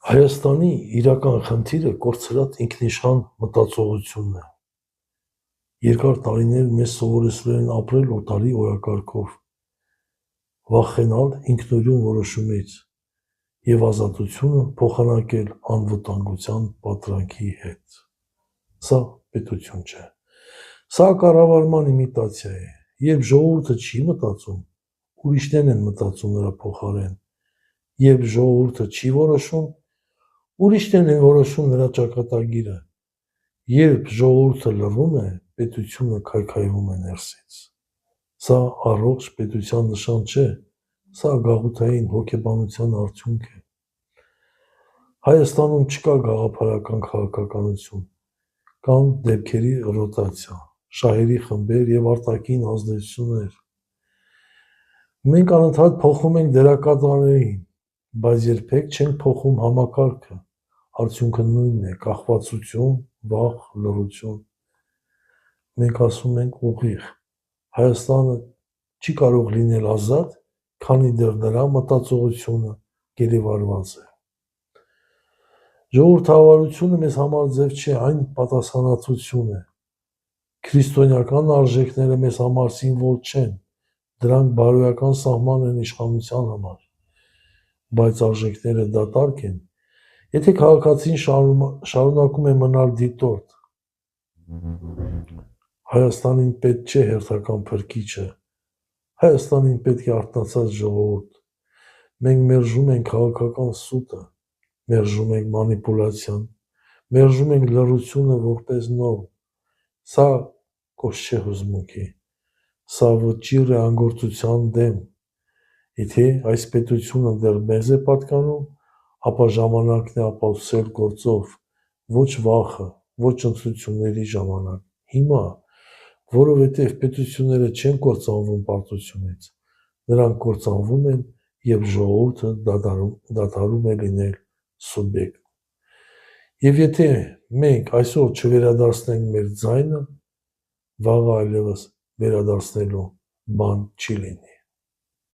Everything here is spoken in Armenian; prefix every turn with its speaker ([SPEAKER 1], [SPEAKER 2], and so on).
[SPEAKER 1] Հայաստանի իրական խնդիրը կորցրած ինքնիշխան մտածողությունն է։ Երկար տարիներ մեզ սովորեցրել են ապրել օտարի օրակարգով, վախենալ ինքնուրույն որոշումից և ազատությունը փոխանակել անվտանգության պատրանքի հետ։ Սա պետություն չէ։ Սա կառավարման իմիտացիա է։ Երբ ժողովուրդը չի մտածում, ուրիշներն են մտածում նրա փոխարեն։ Երբ ժողովուրդը չի որոշում, ուրիշներն են որոշում նրա ճակատագիրը։ Երբ ժողովուրդը լռում է, պետությունը քայքայվում է ներսից։ Սա առողջ պետության նշան չէ, սա գաղութային հոգեբանության արդյունք է։ Հայաստանում չկա գաղափարական քաղաքականություն, կան դեպքերի ռոտացիա, շահերի խմբեր և արտաքին ազդեցություններ։ Մենք անընդհատ փոխում ենք դերակատարներին, բայց երբեք չենք փոխում համակարգը, արդյունքը նույնն է՝ կախվածություն, վախ, լռություն։ Մենք ասում ենք ուղիղ. Հայաստանը չի կարող լինել ազատ, քանի դեռ նրա մտածողությունը գերեվարված է։ Ժողովրդավարությունը մեզ համար ձև չէ, այն պատասխանատվություն է։ Քրիստոնեական արժեքները մեզ համար սիմվոլ չեն, դրանք բարոյական սահման են իշխանության համար, բայց արժեքները դատարկ են, եթե քաղաքացին շարունակում է մնալ դիտորդ։ Հայաստանին պետք չէ հերթական փրկիչը, Հայաստանին պետք է արթնացած ժողովուրդ։ Մենք մերժում ենք քաղաքական սուտը, մերժում ենք մանիպուլյացիան, մերժում ենք լռությունը որպես նորմ։ Սա կոշտ չէ հուզմունքի, սա վճիռ է անգործության դեմ։ Եթե այս պետությունը դեռ մեզ է պատկանում, ապա ժամանակն է ապացուցել գործով, ոչ վախը, ոչ ընտրությունների ժամանակ, հիմա, որովհետև պետությունները չեն կործանվում պարտությունից, նրանք կործանվում են, երբ ժողովուրդը դադարում է լինել սուբյեկտ։ Եվ եթե մենք այսօր չվերադարձնենք մեր ձայնը, վաղը այլևս վերադարձնելու բան չի լինի։